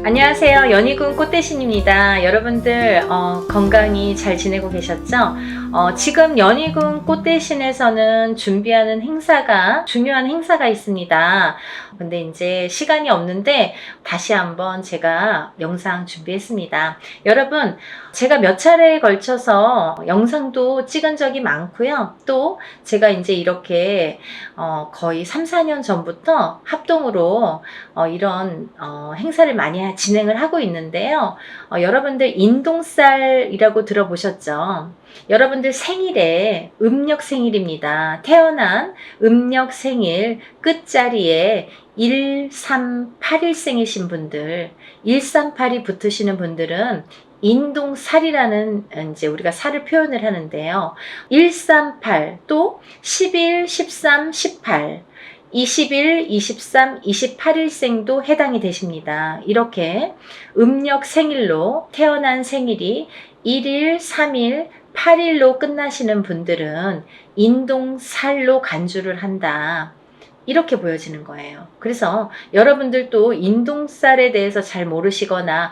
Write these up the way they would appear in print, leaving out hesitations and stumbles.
안녕하세요. 연희군 꽃대신입니다. 여러분들 건강히 잘 지내고 계셨죠? 지금 연희군 꽃대신에서는 준비하는 행사가 중요한 행사가 있습니다. 근데 이제 시간이 없는데 다시 한번 제가 영상 준비했습니다. 여러분, 제가 몇 차례에 걸쳐서 영상도 찍은 적이 많고요. 또 제가 이제 이렇게 거의 3, 4년 전부터 합동으로 이런 행사를 많이 진행을 하고 있는데요. 여러분들 인동살이라고 들어보셨죠? 여러분들 생일에 음력 생일입니다. 태어난 음력 생일 끝자리에 1381생이신 분들, 138이 붙으시는 분들은 인동살이라는 이제 우리가 살을 표현을 하는데요. 138, 또 11, 13, 18, 21, 23, 28일생도 해당이 되십니다. 이렇게 음력 생일로 태어난 생일이 1일, 3일, 8일로 끝나시는 분들은 인동살로 간주를 한다. 이렇게 보여지는 거예요. 그래서 여러분들도 인동살에 대해서 잘 모르시거나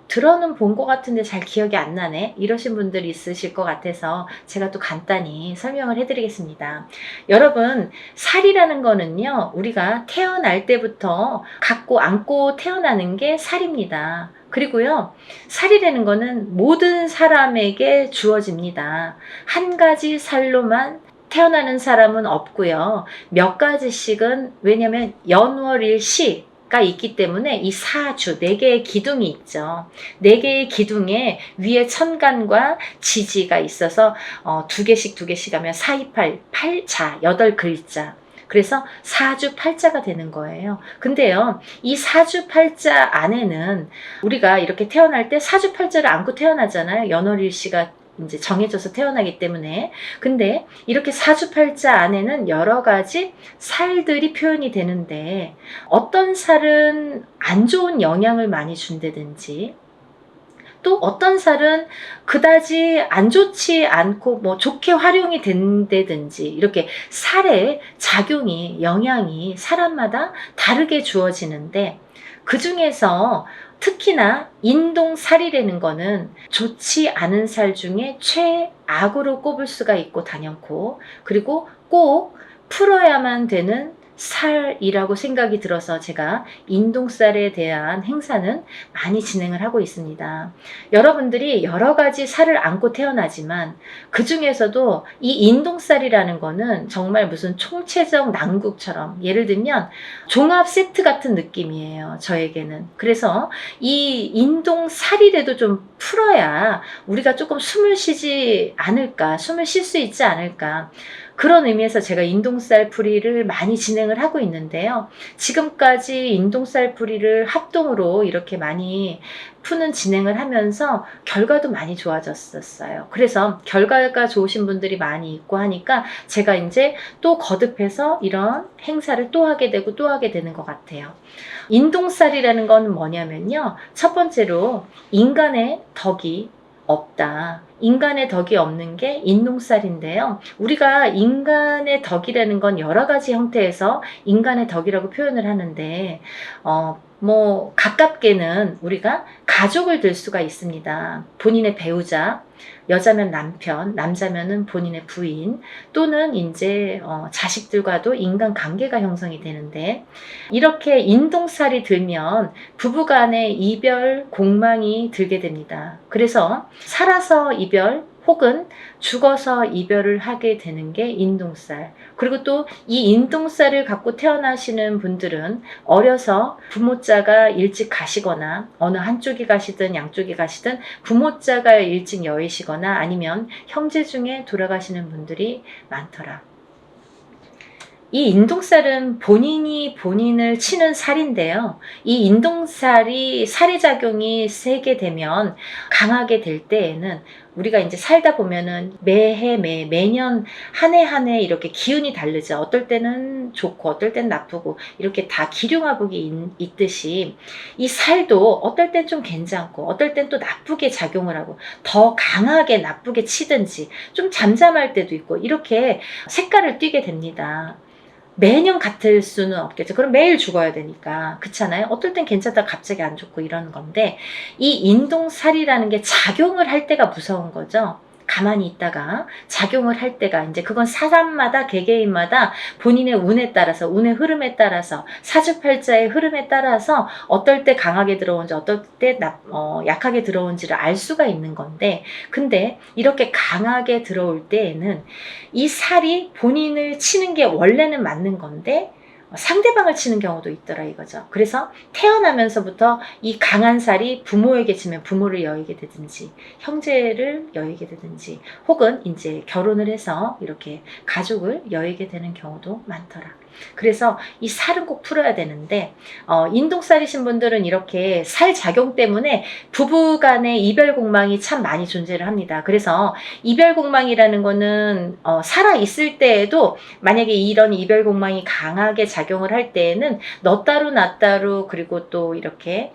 들어는 본 것 같은데 잘 기억이 안 나네 이러신 분들이 있으실 것 같아서 제가 또 간단히 설명을 해드리겠습니다. 여러분, 살이라는 거는요, 우리가 태어날 때부터 갖고 안고 태어나는 게 살입니다. 그리고요, 살이라는 거는 모든 사람에게 주어집니다. 한 가지 살로만 태어나는 사람은 없고요. 몇 가지씩은, 왜냐면 연월일시가 있기 때문에 이 사주, 4개의 기둥이 있죠. 4개의 기둥에 위에 천간과 지지가 있어서 2개씩 하면 4, 2, 8, 8자, 8글자. 그래서 사주 팔자가 되는 거예요. 근데요, 이 사주 팔자 안에는 우리가 이렇게 태어날 때 사주 팔자를 안고 태어나잖아요. 연월일시가 이제 정해져서 태어나기 때문에. 근데 이렇게 사주팔자 안에는 여러 가지 살들이 표현이 되는데, 어떤 살은 안 좋은 영향을 많이 준다든지, 또 어떤 살은 그다지 안 좋지 않고 뭐 좋게 활용이 된다든지, 이렇게 살의 작용이, 영향이 사람마다 다르게 주어지는데, 그 중에서 특히나 인동살이라는 거는 좋지 않은 살 중에 최악으로 꼽을 수가 있고 당연코, 그리고 꼭 풀어야만 되는 살이라고 생각이 들어서 제가 인동살에 대한 행사는 많이 진행을 하고 있습니다. 여러분들이 여러 가지 살을 안고 태어나지만 그 중에서도 이 인동살이라는 거는 정말 무슨 총체적 난국처럼, 예를 들면 종합 세트 같은 느낌이에요, 저에게는. 그래서 이 인동살이라도 좀 풀어야 우리가 조금 숨을 쉬지 않을까, 숨을 쉴 수 있지 않을까, 그런 의미에서 제가 인동살 풀이를 많이 진행을 하고 있는데요. 지금까지 인동살 풀이를 합동으로 이렇게 많이 푸는 진행을 하면서 결과도 많이 좋아졌었어요. 그래서 결과가 좋으신 분들이 많이 있고 하니까 제가 이제 또 거듭해서 이런 행사를 또 하게 되고 또 하게 되는 것 같아요. 인동살이라는 건 뭐냐면요, 첫 번째로 인간의 덕이 없다. 인간의 덕이 없는 게 인동살인데요. 우리가 인간의 덕이라는 건 여러 가지 형태에서 인간의 덕이라고 표현을 하는데, 가깝게는 우리가 가족을 들 수가 있습니다. 본인의 배우자, 여자면 남편, 남자면은 본인의 부인, 또는 이제 자식들과도 인간 관계가 형성이 되는데, 이렇게 인동살이 들면 부부간의 이별 공망이 들게 됩니다. 그래서 살아서 이별 혹은 죽어서 이별을 하게 되는 게 인동살. 그리고 또 이 인동살을 갖고 태어나시는 분들은 어려서 부모자가 일찍 가시거나, 어느 한쪽이 가시든 양쪽이 가시든 부모자가 일찍 여의시거나 아니면 형제 중에 돌아가시는 분들이 많더라. 이 인동살은 본인이 본인을 치는 살인데요. 이 인동살이 살의 작용이 세게 되면, 강하게 될 때에는 우리가 이제 살다 보면은 매해 매년 한 해 한 해 이렇게 기운이 다르죠. 어떨 때는 좋고 어떨 때는 나쁘고, 이렇게 다 기륭화복이 있듯이 이 살도 어떨 땐 좀 괜찮고 어떨 땐 또 나쁘게 작용을 하고, 더 강하게 나쁘게 치든지 좀 잠잠할 때도 있고, 이렇게 색깔을 띠게 됩니다. 매년 같을 수는 없겠죠. 그럼 매일 죽어야 되니까. 그렇잖아요. 어떨 땐 괜찮다 갑자기 안 좋고 이러는 건데, 이 인동살이라는 게 작용을 할 때가 무서운 거죠. 가만히 있다가 작용을 할 때가, 이제 그건 사람마다 개개인마다 본인의 운에 따라서, 운의 흐름에 따라서, 사주팔자의 흐름에 따라서 어떨 때 강하게 들어온지 어떨 때 약하게 들어온지를 알 수가 있는 건데, 근데 이렇게 강하게 들어올 때에는 이 살이 본인을 치는 게 원래는 맞는 건데 상대방을 치는 경우도 있더라 이거죠. 그래서 태어나면서부터 이 강한 살이 부모에게 치면 부모를 여의게 되든지, 형제를 여의게 되든지, 혹은 이제 결혼을 해서 이렇게 가족을 여의게 되는 경우도 많더라. 그래서 이 살은 꼭 풀어야 되는데, 인동살이신 분들은 이렇게 살 작용 때문에 부부 간의 이별 공망이 참 많이 존재를 합니다. 그래서 이별 공망이라는 거는 살아 있을 때에도 만약에 이런 이별 공망이 강하게 작용을 할 때에는 너 따로 나 따로, 그리고 또 이렇게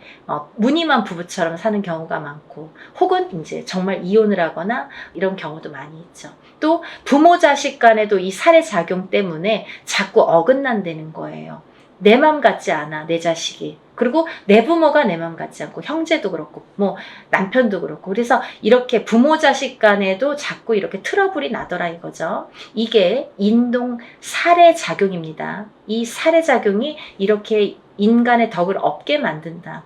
무늬만 부부처럼 사는 경우가 많고, 혹은 이제 정말 이혼을 하거나 이런 경우도 많이 있죠. 또 부모 자식 간에도 이 살의 작용 때문에 자꾸 어긋난다는 거예요. 내 맘 같지 않아, 내 자식이. 그리고 내 부모가 내 맘 같지 않고, 형제도 그렇고 뭐 남편도 그렇고. 그래서 이렇게 부모 자식 간에도 자꾸 이렇게 트러블이 나더라 이거죠. 이게 인동 살의 작용입니다. 이 살의 작용이 이렇게 인간의 덕을 없게 만든다.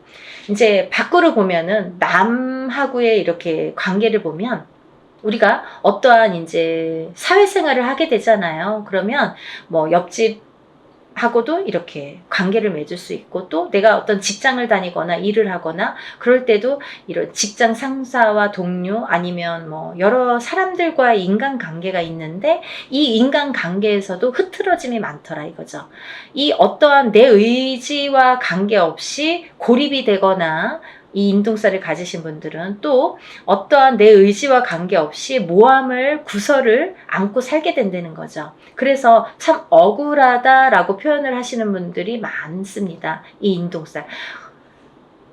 이제 밖으로 보면은 남하고의 이렇게 관계를 보면, 우리가 어떠한 이제 사회생활을 하게 되잖아요. 그러면 뭐 옆집하고도 이렇게 관계를 맺을 수 있고, 또 내가 어떤 직장을 다니거나 일을 하거나 그럴 때도 이런 직장 상사와 동료, 아니면 뭐 여러 사람들과의 인간관계가 있는데, 이 인간관계에서도 흐트러짐이 많더라 이거죠. 이 어떠한 내 의지와 관계없이 고립이 되거나, 이 인동살을 가지신 분들은 또 어떠한 내 의지와 관계없이 모함을, 구설을 안고 살게 된다는 거죠. 그래서 참 억울하다라고 표현을 하시는 분들이 많습니다. 이 인동살.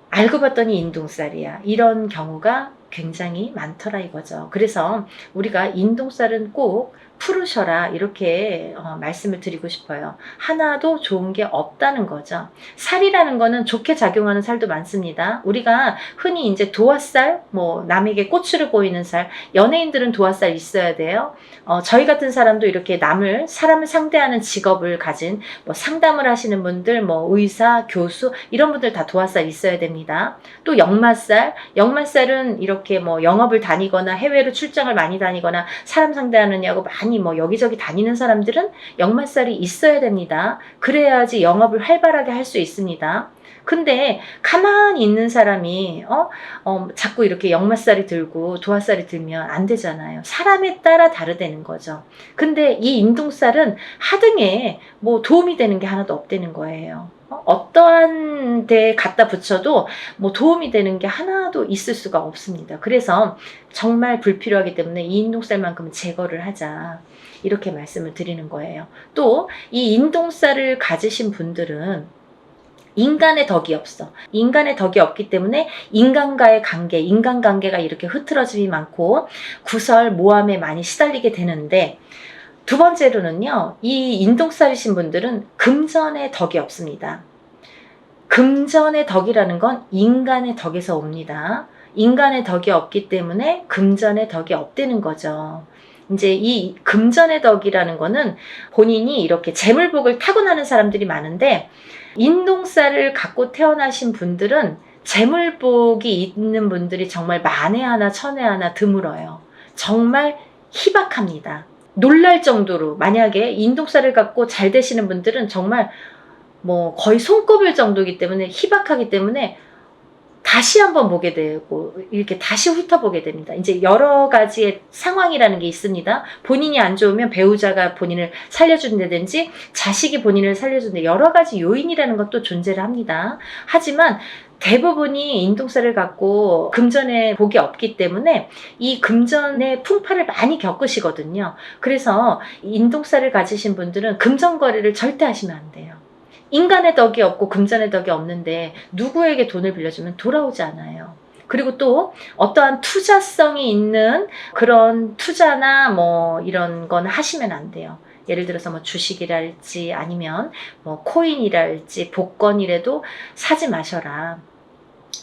알고 봤더니 인동살이야. 이런 경우가 굉장히 많더라 이거죠. 그래서 우리가 인동살은 꼭 풀으셔라 이렇게 말씀을 드리고 싶어요. 하나도 좋은 게 없다는 거죠. 살이라는 거는 좋게 작용하는 살도 많습니다. 우리가 흔히 이제 도화살, 뭐 남에게 꼬추를 보이는 살, 연예인들은 도화살 있어야 돼요. 저희 같은 사람도 이렇게 사람을 상대하는 직업을 가진 뭐 상담을 하시는 분들, 뭐 의사, 교수 이런 분들 다 도화살 있어야 됩니다. 또 역마살은 이렇게 뭐 영업을 다니거나 해외로 출장을 많이 다니거나 사람 상대하느냐고 많이 뭐 여기저기 다니는 사람들은 역마살이 있어야 됩니다. 그래야지 영업을 활발하게 할 수 있습니다. 근데 가만히 있는 사람이 자꾸 이렇게 역마살이 들고 도화살이 들면 안 되잖아요. 사람에 따라 다르다는 거죠. 근데 이 인동살은 하등에 뭐 도움이 되는 게 하나도 없다는 거예요. 어떠한 데에 갖다 붙여도 뭐 도움이 되는 게 하나도 있을 수가 없습니다. 그래서 정말 불필요하기 때문에 이 인동살만큼은 제거를 하자 이렇게 말씀을 드리는 거예요. 또 이 인동살을 가지신 분들은 인간의 덕이 없어. 인간의 덕이 없기 때문에 인간과의 관계, 인간관계가 이렇게 흐트러짐이 많고 구설, 모함에 많이 시달리게 되는데, 두 번째로는요, 이 인동살이신 분들은 금전의 덕이 없습니다. 금전의 덕이라는 건 인간의 덕에서 옵니다. 인간의 덕이 없기 때문에 금전의 덕이 없다는 거죠. 이제 이 금전의 덕이라는 거는 본인이 이렇게 재물복을 타고나는 사람들이 많은데, 인동살을 갖고 태어나신 분들은 재물복이 있는 분들이 정말 만에 하나 천에 하나 드물어요. 정말 희박합니다. 놀랄 정도로, 만약에 인동살을 갖고 잘 되시는 분들은 정말 뭐 거의 손꼽을 정도이기 때문에, 희박하기 때문에 다시 한번 보게 되고 이렇게 다시 훑어보게 됩니다. 이제 여러 가지의 상황이라는 게 있습니다. 본인이 안 좋으면 배우자가 본인을 살려준다든지 자식이 본인을 살려준다, 여러 가지 요인이라는 것도 존재를 합니다. 하지만 대부분이 인동살을 갖고 금전의 복이 없기 때문에 이 금전의 풍파를 많이 겪으시거든요. 그래서 인동살을 가지신 분들은 금전 거래를 절대 하시면 안 돼요. 인간의 덕이 없고 금전의 덕이 없는데 누구에게 돈을 빌려주면 돌아오지 않아요. 그리고 또 어떠한 투자성이 있는 그런 투자나 뭐 이런 건 하시면 안 돼요. 예를 들어서 뭐 주식이랄지 아니면 뭐 코인이랄지 복권이라도 사지 마셔라.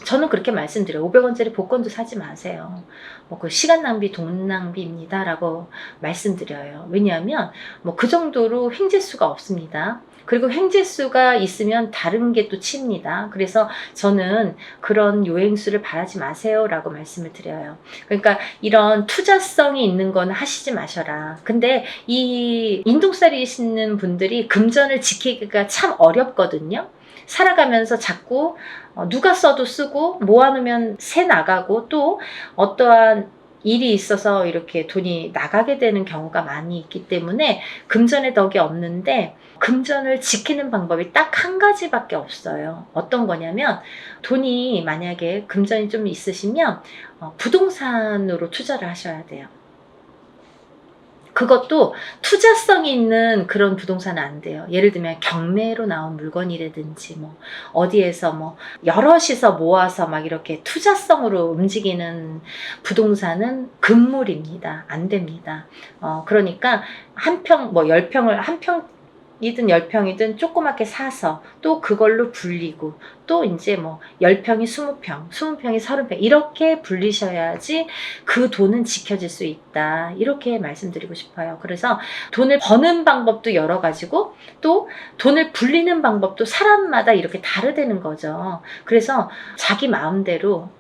저는 그렇게 말씀드려요. 500원짜리 복권도 사지 마세요. 뭐 그 시간 낭비, 돈 낭비입니다. 라고 말씀드려요. 왜냐하면 뭐 그 정도로 횡재수가 없습니다. 그리고 횡재수가 있으면 다른 게 또 칩니다. 그래서 저는 그런 요행수를 바라지 마세요. 라고 말씀을 드려요. 그러니까 이런 투자성이 있는 건 하시지 마셔라. 근데 이 인동살이시는 분들이 금전을 지키기가 참 어렵거든요. 살아가면서 자꾸 누가 써도 쓰고 모아놓으면 새 나가고 또 어떠한 일이 있어서 이렇게 돈이 나가게 되는 경우가 많이 있기 때문에 금전의 덕이 없는데 금전을 지키는 방법이 딱 한 가지밖에 없어요. 어떤 거냐면 돈이 만약에 금전이 좀 있으시면 부동산으로 투자를 하셔야 돼요. 그것도 투자성이 있는 그런 부동산은 안 돼요. 예를 들면 경매로 나온 물건이라든지 뭐 어디에서 뭐 여럿이서 모아서 막 이렇게 투자성으로 움직이는 부동산은 금물입니다. 안 됩니다. 그러니까 한 평, 뭐 10평을 한 평이든 10평이든 조그맣게 사서 또 그걸로 불리고 또 이제 뭐 10평이 20평, 20평이 30평 이렇게 불리셔야지 그 돈은 지켜질 수 있다. 이렇게 말씀드리고 싶어요. 그래서 돈을 버는 방법도 여러 가지고 또 돈을 불리는 방법도 사람마다 이렇게 다르다는 거죠. 그래서 자기 마음대로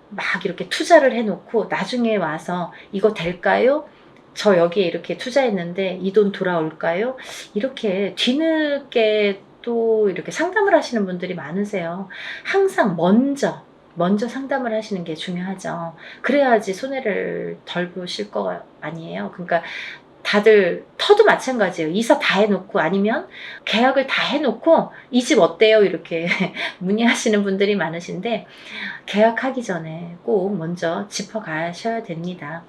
막 이렇게 투자를 해놓고 나중에 와서 이거 될까요? 저 여기에 이렇게 투자했는데 이 돈 돌아올까요? 이렇게 뒤늦게 또 이렇게 상담을 하시는 분들이 많으세요. 항상 먼저 상담을 하시는 게 중요하죠. 그래야지 손해를 덜 보실 거 아니에요. 그러니까 다들 터도 마찬가지예요. 이사 다 해놓고 아니면 계약을 다 해놓고 이 집 어때요? 이렇게 문의하시는 분들이 많으신데 계약하기 전에 꼭 먼저 짚어가셔야 됩니다.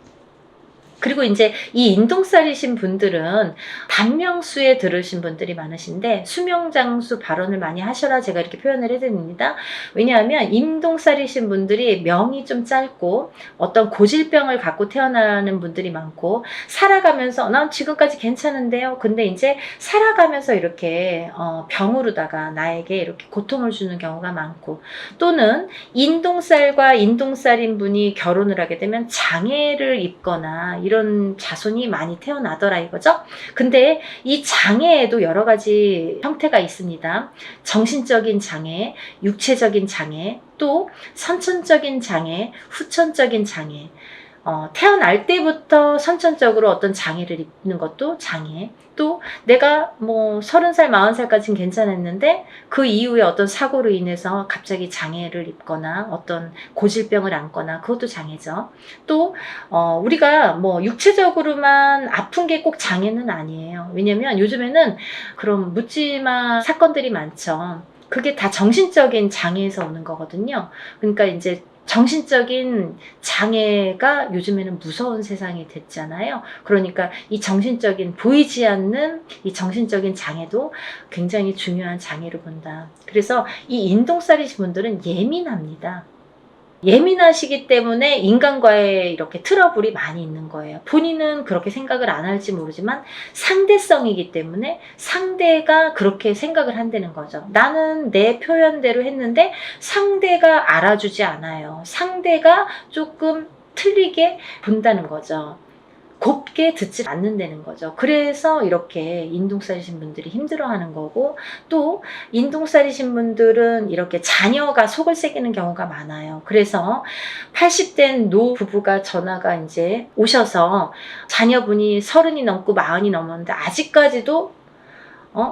그리고 이제 이 인동살이신 분들은 단명수에 들으신 분들이 많으신데 수명장수 발언을 많이 하셔라 제가 이렇게 표현을 해드립니다. 왜냐하면 인동살이신 분들이 명이 좀 짧고 어떤 고질병을 갖고 태어나는 분들이 많고 살아가면서 난 지금까지 괜찮은데요. 근데 이제 살아가면서 이렇게 병으로다가 나에게 이렇게 고통을 주는 경우가 많고 또는 인동살과 인동살인 분이 결혼을 하게 되면 장애를 입거나 이런 자손이 많이 태어나더라 이거죠. 근데 이 장애에도 여러 가지 형태가 있습니다. 정신적인 장애, 육체적인 장애, 또 선천적인 장애, 후천적인 장애. 태어날 때부터 선천적으로 어떤 장애를 입는 것도 장애. 또 내가 뭐 30살, 40살까지는 괜찮았는데 그 이후에 어떤 사고로 인해서 갑자기 장애를 입거나 어떤 고질병을 안거나 그것도 장애죠. 또 우리가 뭐 육체적으로만 아픈 게 꼭 장애는 아니에요. 왜냐면 요즘에는 그런 묻지마 사건들이 많죠. 그게 다 정신적인 장애에서 오는 거거든요. 그러니까 이제 정신적인 장애가 요즘에는 무서운 세상이 됐잖아요. 그러니까 이 정신적인 보이지 않는 이 정신적인 장애도 굉장히 중요한 장애로 본다. 그래서 이 인동살이신 분들은 예민합니다. 예민하시기 때문에 인간과의 이렇게 트러블이 많이 있는 거예요. 본인은 그렇게 생각을 안 할지 모르지만 상대성이기 때문에 상대가 그렇게 생각을 한다는 거죠. 나는 내 표현대로 했는데 상대가 알아주지 않아요. 상대가 조금 틀리게 본다는 거죠. 곱게 듣지 않는다는 거죠. 그래서 이렇게 인동살이신 분들이 힘들어하는 거고 또 인동살이신 분들은 이렇게 자녀가 속을 새기는 경우가 많아요. 그래서 80된 노 부부가 전화가 이제 오셔서 자녀분이 30이 넘고 40이 넘었는데 아직까지도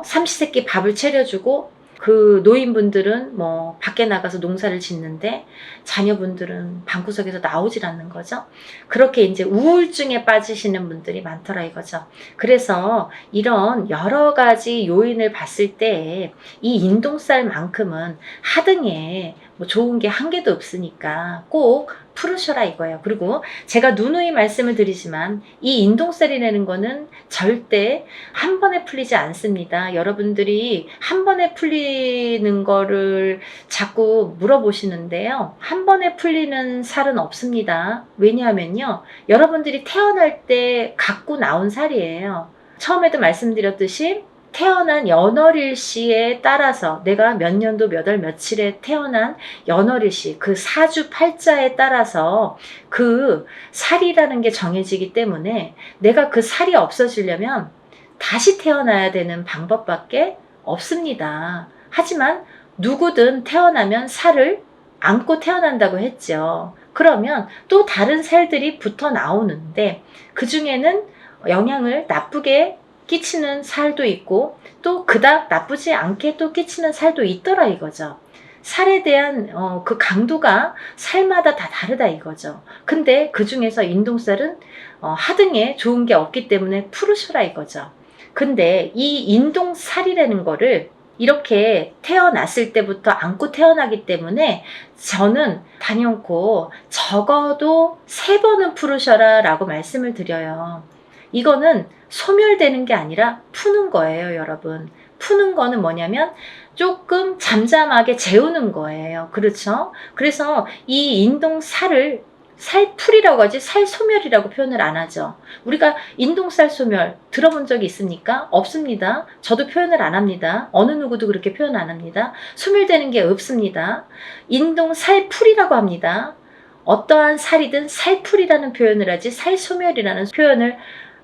삼시세끼 밥을 차려주고 그 노인분들은 뭐 밖에 나가서 농사를 짓는데 자녀분들은 방구석에서 나오질 않는 거죠. 그렇게 이제 우울증에 빠지시는 분들이 많더라 이거죠. 그래서 이런 여러 가지 요인을 봤을 때 이 인동살만큼은 하등에 뭐 좋은 게 한 개도 없으니까 꼭 풀으셔라 이거예요. 그리고 제가 누누이 말씀을 드리지만 이 인동살이라는 거는 절대 한 번에 풀리지 않습니다. 여러분들이 한 번에 풀리는 거를 자꾸 물어보시는데요. 한 번에 풀리는 살은 없습니다. 왜냐하면요. 여러분들이 태어날 때 갖고 나온 살이에요. 처음에도 말씀드렸듯이 태어난 연월일시에 따라서 내가 몇 년도 몇 월 며칠에 태어난 연월일시 그 사주 팔자에 따라서 그 살이라는 게 정해지기 때문에 내가 그 살이 없어지려면 다시 태어나야 되는 방법밖에 없습니다. 하지만 누구든 태어나면 살을 안고 태어난다고 했죠. 그러면 또 다른 살들이 붙어 나오는데 그 중에는 영향을 나쁘게 끼치는 살도 있고 또 그닥 나쁘지 않게 또 끼치는 살도 있더라 이거죠. 살에 대한 그 강도가 살마다 다 다르다 이거죠. 근데 그 중에서 인동살은 하등에 좋은 게 없기 때문에 푸르셔라 이거죠. 근데 이 인동살이라는 거를 이렇게 태어났을 때부터 안고 태어나기 때문에 저는 단연코 적어도 3번은 푸르셔라 라고 말씀을 드려요. 이거는 소멸되는 게 아니라 푸는 거예요, 여러분. 푸는 거는 뭐냐면 조금 잠잠하게 재우는 거예요. 그렇죠? 그래서 이 인동살을 살풀이라고 하지 살소멸이라고 표현을 안 하죠. 우리가 인동살 소멸 들어본 적이 있습니까? 없습니다. 저도 표현을 안 합니다. 어느 누구도 그렇게 표현 안 합니다. 소멸되는 게 없습니다. 인동살풀이라고 합니다. 어떠한 살이든 살풀이라는 표현을 하지 살소멸이라는 표현을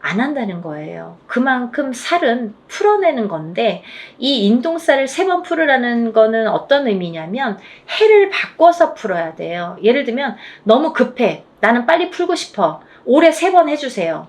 안 한다는 거예요. 그만큼 살은 풀어내는 건데 이 인동살을 3번 풀으라는 거는 어떤 의미냐면 해를 바꿔서 풀어야 돼요. 예를 들면 너무 급해. 나는 빨리 풀고 싶어. 올해 3번 해주세요.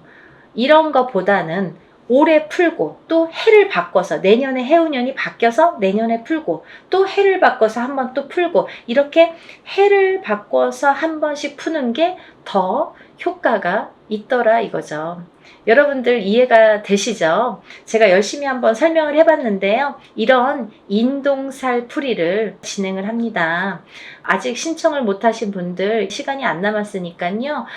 이런 것보다는 올해 풀고 또 해를 바꿔서 내년에 해운년이 바뀌어서 내년에 풀고 또 해를 바꿔서 한 번 또 풀고 이렇게 해를 바꿔서 한 번씩 푸는 게 더 효과가 있더라 이거죠. 여러분들 이해가 되시죠? 제가 열심히 한번 설명을 해봤는데요. 이런 인동살 풀이를 진행을 합니다. 아직 신청을 못하신 분들 시간이 안 남았으니까요.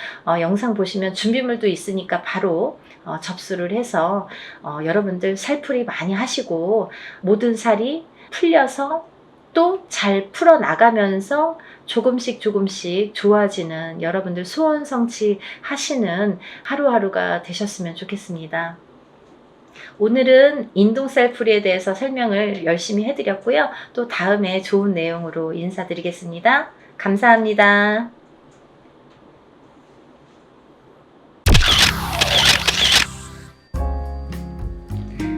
영상 보시면 준비물도 있으니까 바로 접수를 해서 여러분들 살풀이 많이 하시고 모든 살이 풀려서 또 잘 풀어나가면서 조금씩 좋아지는 여러분들 소원 성취하시는 하루하루가 되셨으면 좋겠습니다. 오늘은 인동살 풀이에 대해서 설명을 열심히 해드렸고요. 또 다음에 좋은 내용으로 인사드리겠습니다. 감사합니다.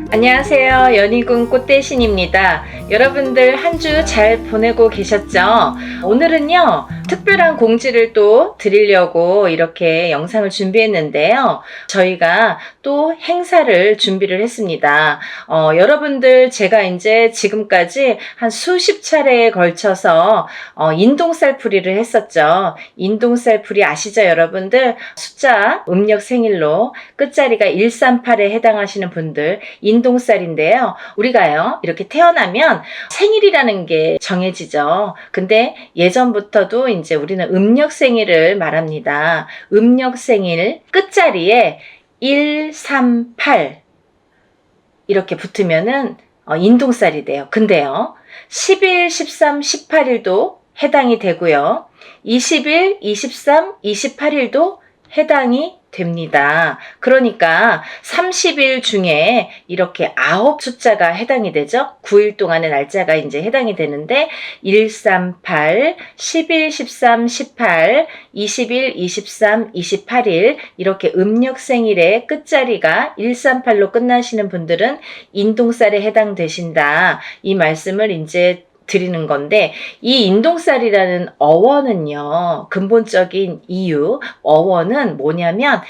안녕하세요. 연희군 꽃대신입니다. 여러분들 한 주 잘 보내고 계셨죠? 오늘은요, 특별한 공지를 또 드리려고 이렇게 영상을 준비했는데요. 저희가 또 행사를 준비를 했습니다. 여러분들 제가 이제 지금까지 한 수십 차례에 걸쳐서 인동살풀이를 했었죠. 인동살풀이 아시죠, 여러분들? 숫자 음력 생일로 끝자리가 138에 해당하시는 분들 인동살인데요. 우리가요, 이렇게 태어나면 생일이라는 게 정해지죠. 근데 예전부터도 이제 우리는 음력 생일을 말합니다. 음력 생일 끝자리에 138 이렇게 붙으면은 인동살이 돼요. 근데요, 10일, 13, 18일도 해당이 되고요. 20일, 23, 28일도 해당이 됩니다. 그러니까 30일 중에 이렇게 9 숫자가 해당이 되죠. 9일 동안의 날짜가 이제 해당이 되는데 138, 11, 13, 18, 20일, 23, 28일 이렇게 음력 생일의 끝자리가 138로 끝나시는 분들은 인동살에 해당되신다. 이 말씀을 이제 드리는 건데 이 인동살이라는 어원은요, 근본적인 이유 어원은 뭐냐면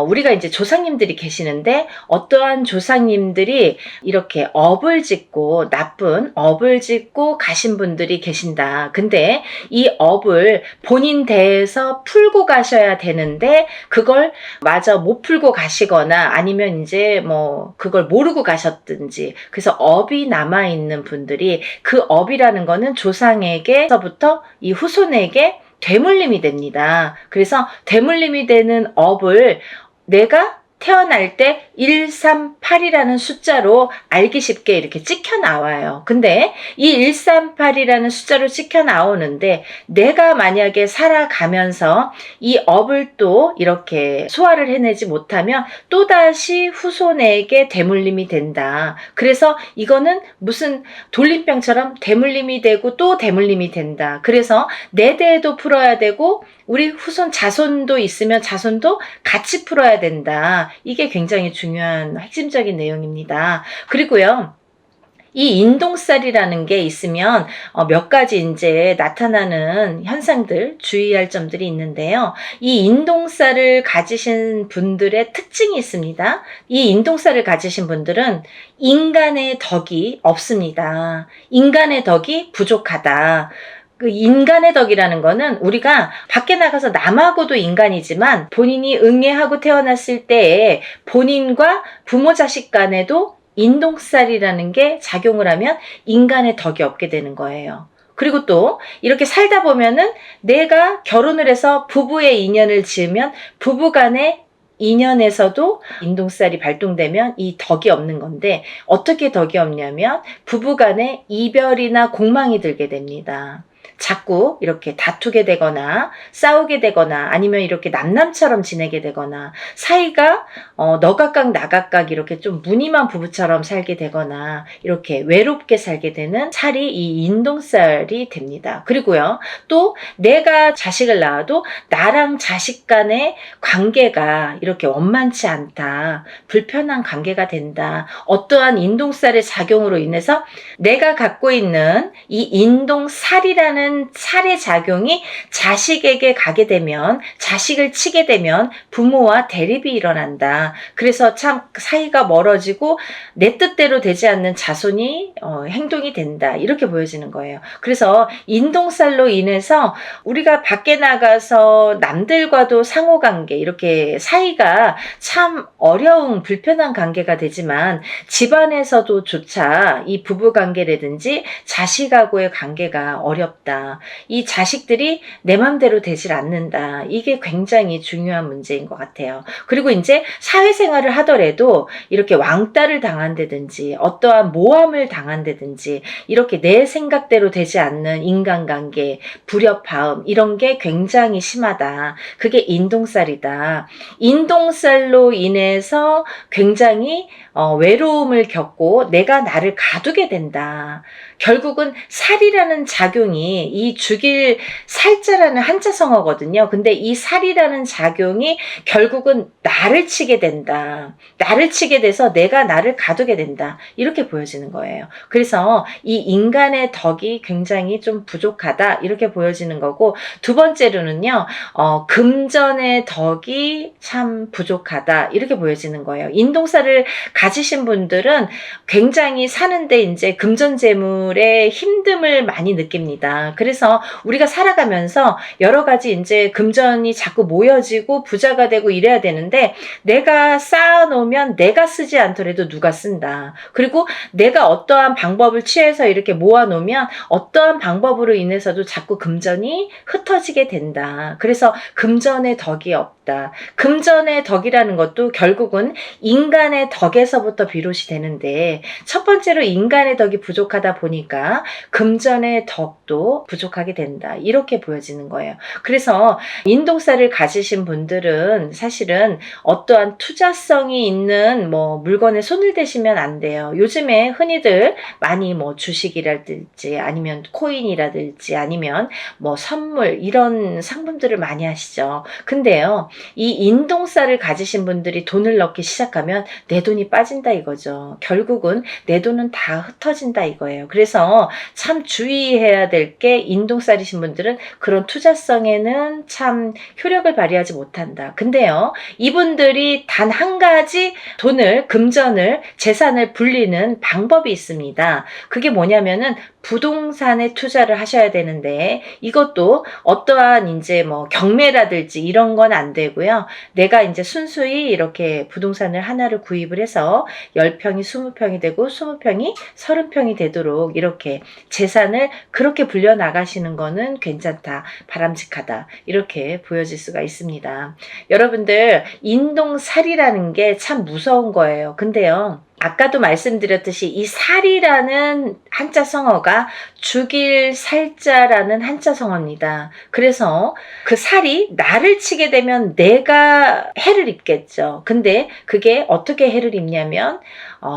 우리가 이제 조상님들이 계시는데 어떠한 조상님들이 이렇게 업을 짓고 나쁜 업을 짓고 가신 분들이 계신다. 근데 이 업을 본인 대에서 풀고 가셔야 되는데 그걸 마저 못 풀고 가시거나 아니면 이제 뭐 그걸 모르고 가셨든지 그래서 업이 남아 있는 분들이 그 업이 라는 거는 조상에게서부터 이 후손에게 되물림이 됩니다. 그래서 되물림이 되는 업을 내가 태어날 때 138이라는 숫자로 알기 쉽게 이렇게 찍혀 나와요. 근데 이 138이라는 숫자로 찍혀 나오는데 내가 만약에 살아가면서 이 업을 또 이렇게 소화를 해내지 못하면 또다시 후손에게 대물림이 된다. 그래서 이거는 무슨 돌림병처럼 대물림이 되고 또 대물림이 된다. 그래서 내 대에도 풀어야 되고 우리 후손 자손도 있으면 자손도 같이 풀어야 된다. 이게 굉장히 중요한 핵심적인 내용입니다. 그리고요. 이 인동살이라는 게 있으면 몇 가지 이제 나타나는 현상들, 주의할 점들이 있는데요. 이 인동살을 가지신 분들의 특징이 있습니다. 이 인동살을 가지신 분들은 인간의 덕이 없습니다. 인간의 덕이 부족하다. 그 인간의 덕이라는 거는 우리가 밖에 나가서 남하고도 인간이지만 본인이 응애하고 태어났을 때에 본인과 부모 자식 간에도 인동살이라는 게 작용을 하면 인간의 덕이 없게 되는 거예요. 그리고 또 이렇게 살다 보면은 내가 결혼을 해서 부부의 인연을 지으면 부부 간의 인연에서도 인동살이 발동되면 이 덕이 없는 건데 어떻게 덕이 없냐면 부부 간에 이별이나 공망이 들게 됩니다. 자꾸 이렇게 다투게 되거나 싸우게 되거나 아니면 이렇게 남남처럼 지내게 되거나 사이가 너 각각 나 각각 이렇게 좀 무늬만 부부처럼 살게 되거나 이렇게 외롭게 살게 되는 살이 이 인동살이 됩니다. 그리고요. 또 내가 자식을 낳아도 나랑 자식 간의 관계가 이렇게 원만치 않다. 불편한 관계가 된다. 어떠한 인동살의 작용으로 인해서 내가 갖고 있는 이 인동살이라는 살의 작용이 자식에게 가게 되면 자식을 치게 되면 부모와 대립이 일어난다. 그래서 참 사이가 멀어지고 내 뜻대로 되지 않는 자손이 행동이 된다. 이렇게 보여지는 거예요. 그래서 인동살로 인해서 우리가 밖에 나가서 남들과도 상호관계 이렇게 사이가 참 어려운 불편한 관계가 되지만 집안에서도 조차 이 부부관계라든지 자식하고의 관계가 어렵다. 이 자식들이 내 맘대로 되질 않는다. 이게 굉장히 중요한 문제인 것 같아요. 그리고 이제 사회생활을 하더라도 이렇게 왕따를 당한다든지 어떠한 모함을 당한다든지 이렇게 내 생각대로 되지 않는 인간관계, 불협화음 이런 게 굉장히 심하다. 그게 인동살이다. 인동살로 인해서 굉장히 외로움을 겪고 내가 나를 가두게 된다. 결국은 살이라는 작용이 이 죽일 살자라는 한자성어거든요. 근데 이 살이라는 작용이 결국은 나를 치게 된다. 나를 치게 돼서 내가 나를 가두게 된다. 이렇게 보여지는 거예요. 그래서 이 인간의 덕이 굉장히 좀 부족하다. 이렇게 보여지는 거고 두 번째로는요. 금전의 덕이 참 부족하다. 이렇게 보여지는 거예요. 인동살을 가지신 분들은 굉장히 사는데 이제 금전재물의 힘듦을 많이 느낍니다. 그래서 우리가 살아가면서 여러 가지 이제 금전이 자꾸 모여지고 부자가 되고 이래야 되는데 내가 쌓아놓으면 내가 쓰지 않더라도 누가 쓴다. 그리고 내가 어떠한 방법을 취해서 이렇게 모아놓으면 어떠한 방법으로 인해서도 자꾸 금전이 흩어지게 된다. 그래서 금전의 덕이 없다. 금전의 덕이라는 것도 결국은 인간의 덕에서부터 비롯이 되는데 첫 번째로 인간의 덕이 부족하다 보니까 금전의 덕도 부족하게 된다. 이렇게 보여지는 거예요. 그래서 인동살을 가지신 분들은 사실은 어떠한 투자성이 있는 물건에 손을 대시면 안 돼요. 요즘에 흔히들 많이 주식이라든지 아니면 코인이라든지 아니면 선물 이런 상품들을 많이 하시죠. 근데요. 이 인동살을 가지신 분들이 돈을 넣기 시작하면 내 돈이 빠진다 이거죠. 결국은 내 돈은 다 흩어진다 이거예요. 그래서 참 주의해야 될 게 인동살이신 분들은 그런 투자성에는 참 효력을 발휘하지 못한다. 근데요. 이분들이 단 한 가지 돈을 금전을 재산을 불리는 방법이 있습니다. 그게 뭐냐면은 부동산에 투자를 하셔야 되는데 이것도 어떠한 이제 경매라든지 이런 건 안 되고 되고요. 내가 이제 순수히 이렇게 부동산을 하나를 구입을 해서 10평이 20평이 되고 20평이 30평이 되도록 이렇게 재산을 그렇게 불려 나가시는 거는 괜찮다, 바람직하다, 이렇게 보여질 수가 있습니다. 여러분들, 인동살이라는 게 참 무서운 거예요. 근데요, 아까도 말씀드렸듯이 이 살이라는 한자 성어가 죽일 살자라는 한자 성어입니다. 그래서 그 살이 나를 치게 되면 내가 해를 입겠죠. 근데 그게 어떻게 해를 입냐면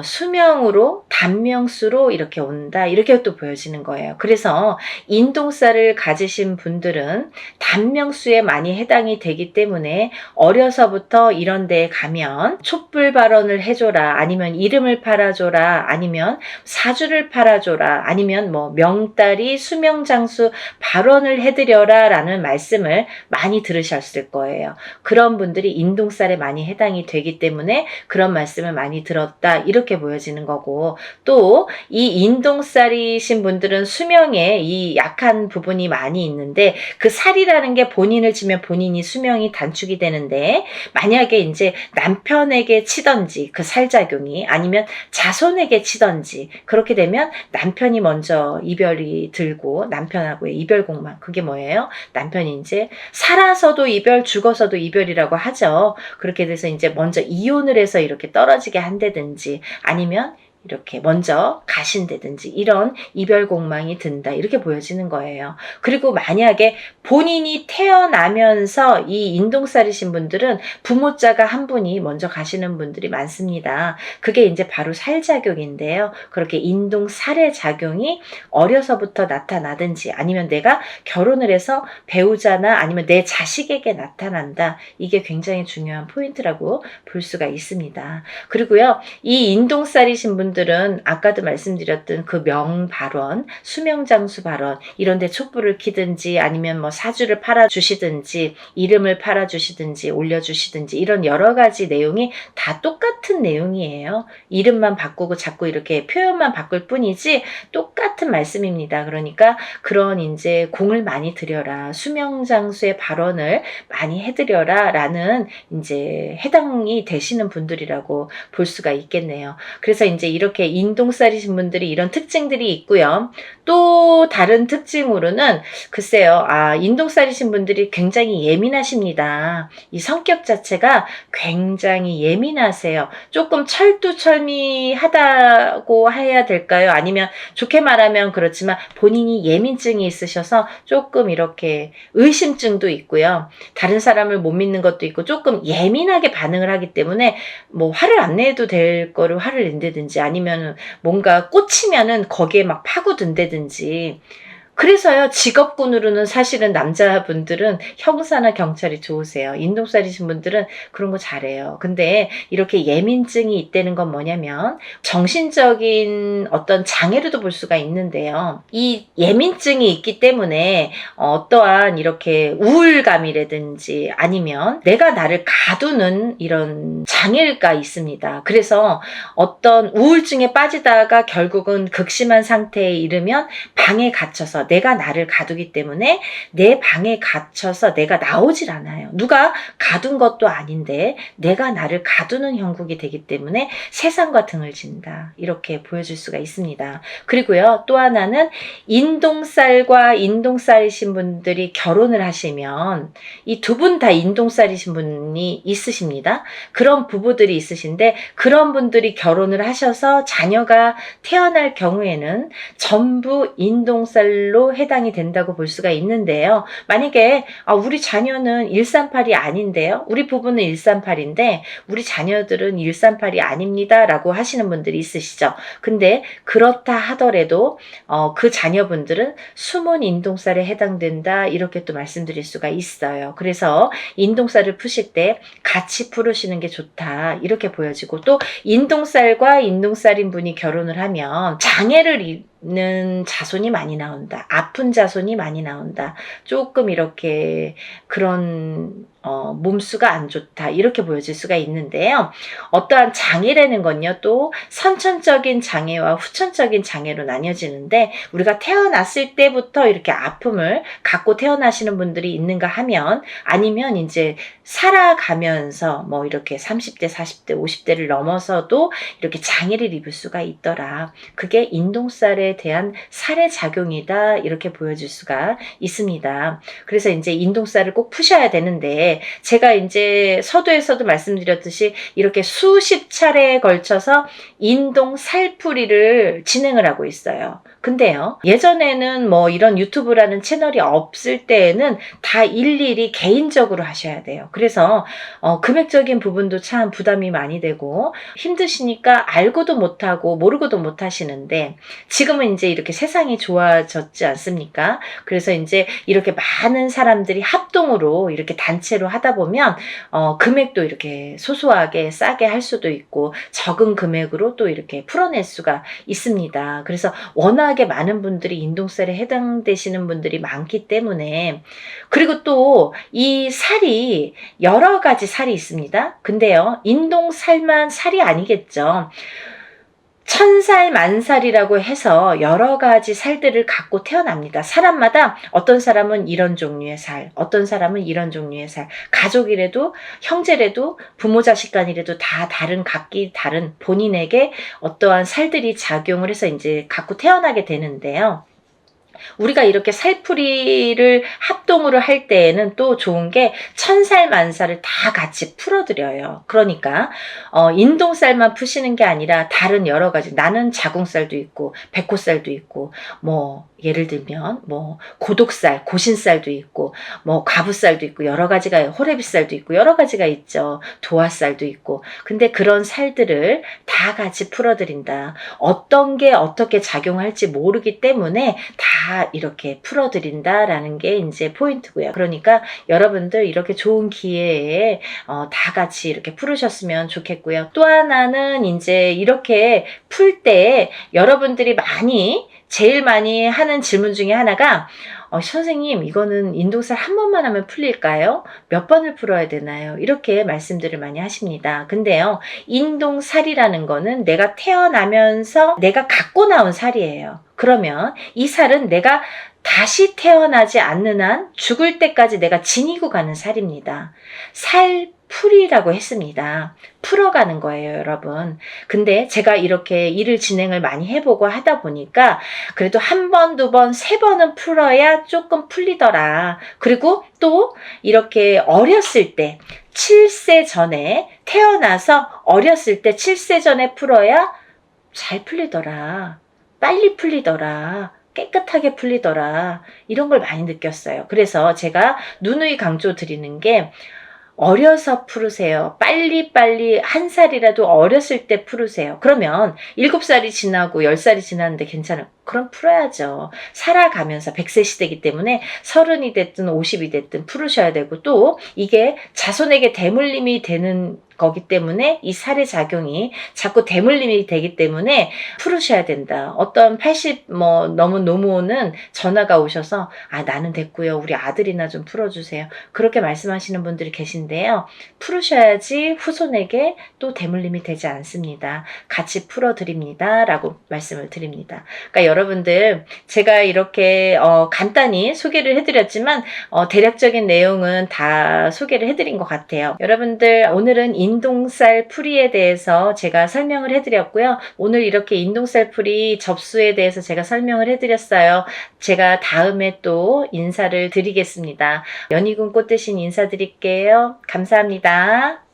수명으로 단명수로 이렇게 온다, 이렇게 또 보여지는 거예요. 그래서 인동살을 가지신 분들은 단명수에 많이 해당이 되기 때문에 어려서부터 이런 데에 가면 촛불 발언을 해줘라, 아니면 이름을 팔아줘라, 아니면 사주를 팔아줘라, 아니면 뭐 명다리 수명장수 발언을 해드려라 라는 말씀을 많이 들으셨을 거예요. 그런 분들이 인동살에 많이 해당이 되기 때문에 그런 말씀을 많이 들었다, 이렇게 보여지는 거고, 또 이 인동살이신 분들은 수명에 이 약한 부분이 많이 있는데, 그 살이라는 게 본인을 치면 본인이 수명이 단축이 되는데, 만약에 이제 남편에게 치던지 그 살작용이, 아니면 자손에게 치던지 그렇게 되면 남편이 먼저 이별이 들고, 남편하고의 이별공망, 그게 뭐예요? 남편이 이제 살아서도 이별, 죽어서도 이별이라고 하죠. 그렇게 돼서 이제 먼저 이혼을 해서 이렇게 떨어지게 한다든지, 아니면 이렇게 먼저 가신다든지, 이런 이별 공망이 든다, 이렇게 보여지는 거예요. 그리고 만약에 본인이 태어나면서 이 인동살이신 분들은 부모자가 한 분이 먼저 가시는 분들이 많습니다. 그게 이제 바로 살작용인데요. 그렇게 인동살의 작용이 어려서부터 나타나든지, 아니면 내가 결혼을 해서 배우자나 아니면 내 자식에게 나타난다, 이게 굉장히 중요한 포인트라고 볼 수가 있습니다. 그리고요, 이 인동살이신 분들은 아까도 말씀드렸던 그 명발언, 수명장수 발언, 이런데 촛불을 켜든지, 아니면 뭐 사주를 팔아주시든지, 이름을 팔아주시든지, 올려주시든지, 이런 여러 가지 내용이 다 똑같은 내용이에요. 이름만 바꾸고 자꾸 이렇게 표현만 바꿀 뿐이지 똑같은 말씀입니다. 그러니까 그런 이제 공을 많이 들여라, 수명장수의 발언을 많이 해드려라 라는 이제 해당이 되시는 분들이라고 볼 수가 있겠네요. 그래서 이제 이렇게 인동살이신 분들이 이런 특징들이 있고요. 또 다른 특징으로는 글쎄요, 인동살이신 분들이 굉장히 예민하십니다. 이 성격 자체가 굉장히 예민하세요. 조금 철두철미하다고 해야 될까요? 아니면 좋게 말하면 그렇지만 본인이 예민증이 있으셔서 조금 이렇게 의심증도 있고요. 다른 사람을 못 믿는 것도 있고, 조금 예민하게 반응을 하기 때문에 뭐 화를 안 내도 될 거를 화를 낸다든지, 아니면 뭔가 꽂히면은 거기에 막 파고든다든지. 그래서요, 직업군으로는 사실은 남자분들은 형사나 경찰이 좋으세요. 인동살이신 분들은 그런 거 잘해요. 근데 이렇게 예민증이 있다는 건 뭐냐면 정신적인 어떤 장애로도 볼 수가 있는데요. 이 예민증이 있기 때문에 어떠한 이렇게 우울감이라든지, 아니면 내가 나를 가두는 이런 장애가 있습니다. 그래서 어떤 우울증에 빠지다가 결국은 극심한 상태에 이르면 방에 갇혀서 내가 나를 가두기 때문에 내 방에 갇혀서 내가 나오질 않아요. 누가 가둔 것도 아닌데 내가 나를 가두는 형국이 되기 때문에 세상과 등을 진다, 이렇게 보여줄 수가 있습니다. 그리고요, 또 하나는 인동살과 인동살이신 분들이 결혼을 하시면 이 두 분 다 인동살이신 분이 있으십니다. 그런 부부들이 있으신데, 그런 분들이 결혼을 하셔서 자녀가 태어날 경우에는 전부 인동살로 해당이 된다고 볼 수가 있는데요. 만약에 우리 자녀는 138이 아닌데요, 우리 부부는 138인데 우리 자녀들은 138이 아닙니다 라고 하시는 분들이 있으시죠. 근데 그렇다 하더라도 그 자녀분들은 숨은 인동살에 해당된다, 이렇게 또 말씀드릴 수가 있어요. 그래서 인동살을 푸실 때 같이 풀으시는 게 좋다, 이렇게 보여지고, 또 인동살과 인동살인 분이 결혼을 하면 장애를 있는 자손이 많이 나온다, 아픈 자손이 많이 나온다, 조금 이렇게 그런 몸수가 안 좋다 이렇게 보여질 수가 있는데요. 어떠한 장애라는 건요 또 선천적인 장애와 후천적인 장애로 나뉘어지는데 우리가 태어났을 때부터 이렇게 아픔을 갖고 태어나시는 분들이 있는가 하면 아니면 이제 살아가면서 뭐 이렇게 30대, 40대, 50대를 넘어서도 이렇게 장애를 입을 수가 있더라. 그게 인동살에 대한 살해작용이다 이렇게 보여질 수가 있습니다. 그래서 이제 인동살을 꼭 푸셔야 되는데 제가 이제 서두에서도 말씀드렸듯이 이렇게 수십 차례에 걸쳐서 인동 살풀이를 진행을 하고 있어요. 근데요, 예전에는 뭐 이런 유튜브라는 채널이 없을 때에는 다 일일이 개인적으로 하셔야 돼요. 그래서 금액적인 부분도 참 부담이 많이 되고 힘드시니까 알고도 못하고 모르고도 못하시는데 지금은 이제 이렇게 세상이 좋아졌지 않습니까? 그래서 이제 이렇게 많은 사람들이 합동으로 이렇게 단체로 하다 보면 금액도 이렇게 소소하게 싸게 할 수도 있고 적은 금액으로 또 이렇게 풀어낼 수가 있습니다. 그래서 워낙에 많은 분들이 인동살에 해당되시는 분들이 많기 때문에 그리고 또 이 살이 여러 가지 살이 있습니다. 근데요 인동살만 살이 아니겠죠. 천살 만살이라고 해서 여러 가지 살들을 갖고 태어납니다. 사람마다 어떤 사람은 이런 종류의 살, 어떤 사람은 이런 종류의 살, 가족이라도 형제라도 부모 자식 간이라도 다 다른 각기 다른 본인에게 어떠한 살들이 작용을 해서 이제 갖고 태어나게 되는데요. 우리가 이렇게 살풀이를 합동으로 할 때에는 또 좋은 게 천살 만살을 다 같이 풀어드려요. 그러니까 인동살만 푸시는 게 아니라 다른 여러 가지 나는 자궁살도 있고 백호살도 있고 뭐 예를 들면 뭐 고독살, 고신살도 있고 뭐 과부살도 있고 여러 가지가 호래비살도 있고 여러 가지가 있죠. 도화살도 있고 근데 그런 살들을 다 같이 풀어드린다. 어떤 게 어떻게 작용할지 모르기 때문에 다 이렇게 풀어드린다라는 게 이제 포인트고요. 그러니까 여러분들 이렇게 좋은 기회에 다 같이 이렇게 풀으셨으면 좋겠고요. 또 하나는 이제 이렇게 풀 때 여러분들이 제일 많이 하는 질문 중에 하나가 선생님 이거는 인동살 한 번만 하면 풀릴까요? 몇 번을 풀어야 되나요? 이렇게 말씀들을 많이 하십니다. 근데요 인동살이라는 거는 내가 태어나면서 내가 갖고 나온 살이에요. 그러면 이 살은 내가 다시 태어나지 않는 한 죽을 때까지 내가 지니고 가는 살입니다. 살풀이라고 했습니다. 풀어가는 거예요, 여러분. 근데 제가 이렇게 일을 진행을 많이 해보고 하다 보니까 그래도 한 번, 두 번, 세 번은 풀어야 조금 풀리더라. 그리고 또 이렇게 어렸을 때 7세 전에 태어나서 어렸을 때 7세 전에 풀어야 잘 풀리더라. 빨리 풀리더라. 깨끗하게 풀리더라. 이런 걸 많이 느꼈어요. 그래서 제가 누누이 강조 드리는 게 어려서 풀으세요. 빨리빨리 한 살이라도 어렸을 때 풀으세요. 그러면 7살이 지나고 10살이 지났는데 괜찮아요. 그럼 풀어야죠. 살아가면서 100세 시대이기 때문에 30이 됐든 50이 됐든 풀으셔야 되고 또 이게 자손에게 대물림이 되는 거기 때문에 이 살의 작용이 자꾸 대물림이 되기 때문에 풀으셔야 된다. 어떤 80 넘은 노모는 전화가 오셔서 나는 됐고요. 우리 아들이나 좀 풀어주세요. 그렇게 말씀하시는 분들이 계신데요. 풀으셔야지 후손에게 또 대물림이 되지 않습니다. 같이 풀어드립니다. 라고 말씀을 드립니다. 그러니까 여러분들 제가 이렇게 간단히 소개를 해드렸지만 대략적인 내용은 다 소개를 해드린 것 같아요. 여러분들 오늘은 인동살 풀이에 대해서 제가 설명을 해드렸고요. 오늘 이렇게 인동살 풀이 접수에 대해서 제가 설명을 해드렸어요. 제가 다음에 또 인사를 드리겠습니다. 연희군 꽃 대신 인사드릴게요. 감사합니다.